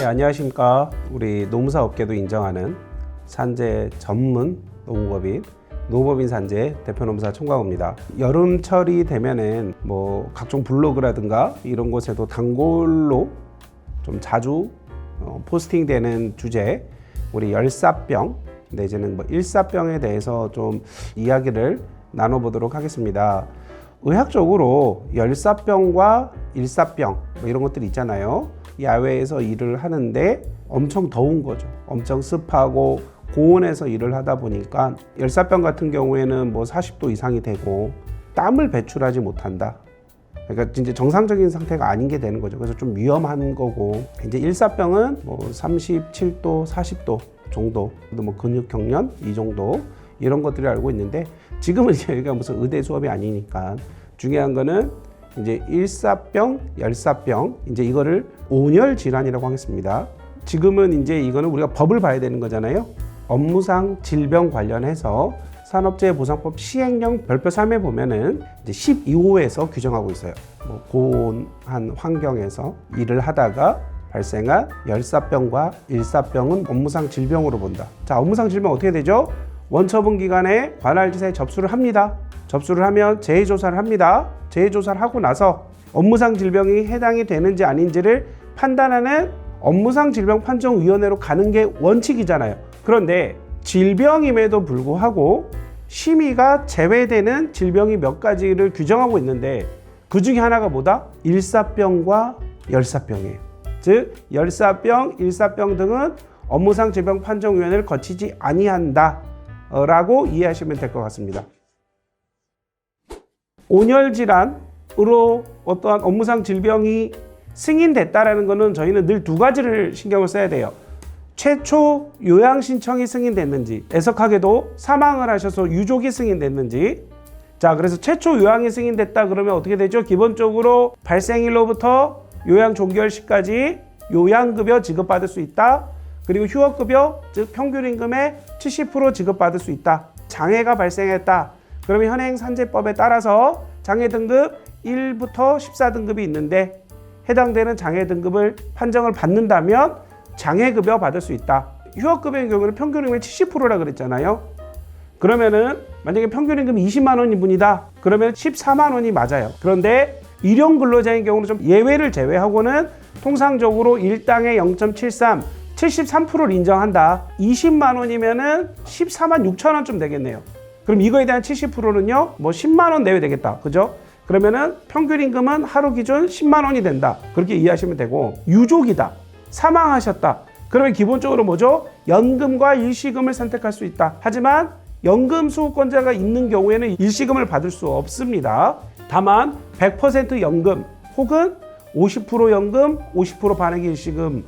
네, 안녕하십니까. 우리 노무사 업계도 인정하는 산재 전문 노무법인 노무법인 산재 대표노무사 총광호입니다. 여름철이 되면은 뭐 각종 블로그라든가 이런 곳에도 단골로 좀 자주 포스팅되는 주제, 우리 열사병 내지는 뭐 일사병에 대해서 좀 이야기를 나눠보도록 하겠습니다. 의학적으로 열사병과 일사병 뭐 이런 것들이 있잖아요. 야외에서 일을 하는데 엄청 더운 거죠. 엄청 습하고 고온에서 일을 하다 보니까 열사병 같은 경우에는 뭐 40도 이상이 되고 땀을 배출하지 못한다. 그러니까 진짜 정상적인 상태가 아닌 게 되는 거죠. 그래서 좀 위험한 거고, 이제 일사병은 뭐 37도, 40도 정도, 뭐 근육 경련 이 정도 이런 것들을 알고 있는데, 지금은 이제 여기가 무슨 의대 수업이 아니니까 중요한 거는 이제 일사병, 열사병, 이제 이거를 온열 질환이라고 하겠습니다. 지금은 이제 이거는 우리가 법을 봐야 되는 거잖아요. 업무상 질병 관련해서 산업재해보상법 시행령 별표 3에 보면은 이제 12호에서 규정하고 있어요. 뭐 고온한 환경에서 일을 하다가 발생한 열사병과 일사병은 업무상 질병으로 본다. 자, 업무상 질병 어떻게 되죠? 원처분 기관에 관할 지사에 접수를 합니다. 접수를 하면 재해조사를 합니다. 재해조사를 하고 나서 업무상 질병이 해당이 되는지 아닌지를 판단하는 업무상 질병 판정위원회로 가는 게 원칙이잖아요. 그런데 질병임에도 불구하고 심의가 제외되는 질병이 몇 가지를 규정하고 있는데, 그 중에 하나가 뭐다? 일사병과 열사병이에요. 즉 열사병, 일사병 등은 업무상 질병 판정위원회를 거치지 아니한다 라고 이해하시면 될 것 같습니다. 온열질환으로 어떠한 업무상 질병이 승인됐다라는 것은 저희는 늘 두 가지를 신경을 써야 돼요. 최초 요양 신청이 승인됐는지, 애석하게도 사망을 하셔서 유족이 승인됐는지. 자, 그래서 최초 요양이 승인됐다 그러면 어떻게 되죠? 기본적으로 발생일로부터 요양 종결 시까지 요양급여 지급받을 수 있다. 그리고 휴업급여, 즉 평균임금의 70% 지급받을 수 있다. 장애가 발생했다. 그러면 현행 산재법에 따라서 장애 등급 1부터 14등급이 있는데, 해당되는 장애 등급을 판정을 받는다면 장애급여 받을 수 있다. 휴업급여의 경우는 평균임금의 70%라 그랬잖아요. 그러면은 만약에 평균임금이 20만 원인 분이다. 그러면 14만 원이 맞아요. 그런데 일용 근로자인 경우는 좀 예외를 제외하고는 통상적으로 일당의 0.73, 73%를 인정한다. 20만 원이면은 14만 6천 원쯤 되겠네요. 그럼 이거에 대한 70%는요, 뭐 10만 원 내외 되겠다. 그죠? 그러면은 평균 임금은 하루 기준 10만 원이 된다. 그렇게 이해하시면 되고, 유족이다. 사망하셨다. 그러면 기본적으로 뭐죠? 연금과 일시금을 선택할 수 있다. 하지만 연금 수급권자가 있는 경우에는 일시금을 받을 수 없습니다. 다만 100% 연금 혹은 50% 연금, 50% 반액 일시금,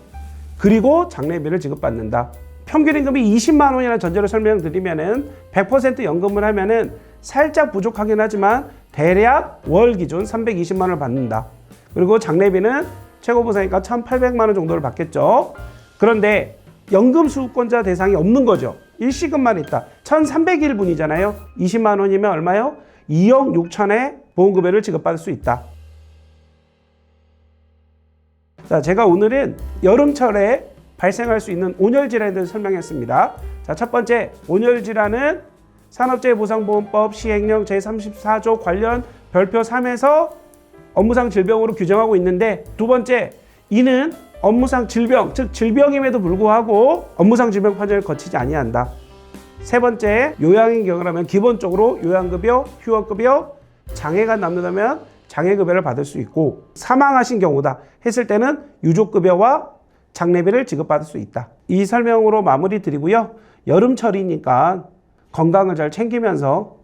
그리고 장례비를 지급받는다. 평균 임금이 20만 원이라는 전제로 설명드리면은 100% 연금을 하면은 살짝 부족하긴 하지만 대략 월 기준 320만 원을 받는다. 그리고 장례비는 최고 보상이니까 1,800만 원 정도를 받겠죠. 그런데 연금 수급권자 대상이 없는 거죠. 일시금만 있다. 1,301분이잖아요. 20만 원이면 얼마요? 2억 6천의 보험급여를 지급받을 수 있다. 자, 제가 오늘은 여름철에 발생할 수 있는 온열질환에 대해서 설명했습니다. 자, 첫 번째, 온열질환은 산업재해보상보험법 시행령 제34조 관련 별표 3에서 업무상 질병으로 규정하고 있는데, 두 번째, 이는 업무상 질병, 즉 질병임에도 불구하고 업무상 질병 판정을 거치지 아니한다. 세 번째, 요양인 경우라면 기본적으로 요양급여, 휴업급여, 장애가 남는다면 장애급여를 받을 수 있고, 사망하신 경우다 했을 때는 유족급여와 장례비를 지급받을 수 있다. 이 설명으로 마무리 드리고요. 여름철이니까 건강을 잘 챙기면서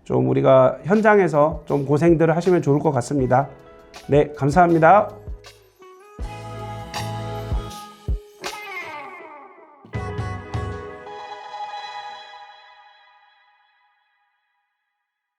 좀 우리가 현장에서 좀 고생들을 하시면 좋을 것 같습니다. 네, 감사합니다.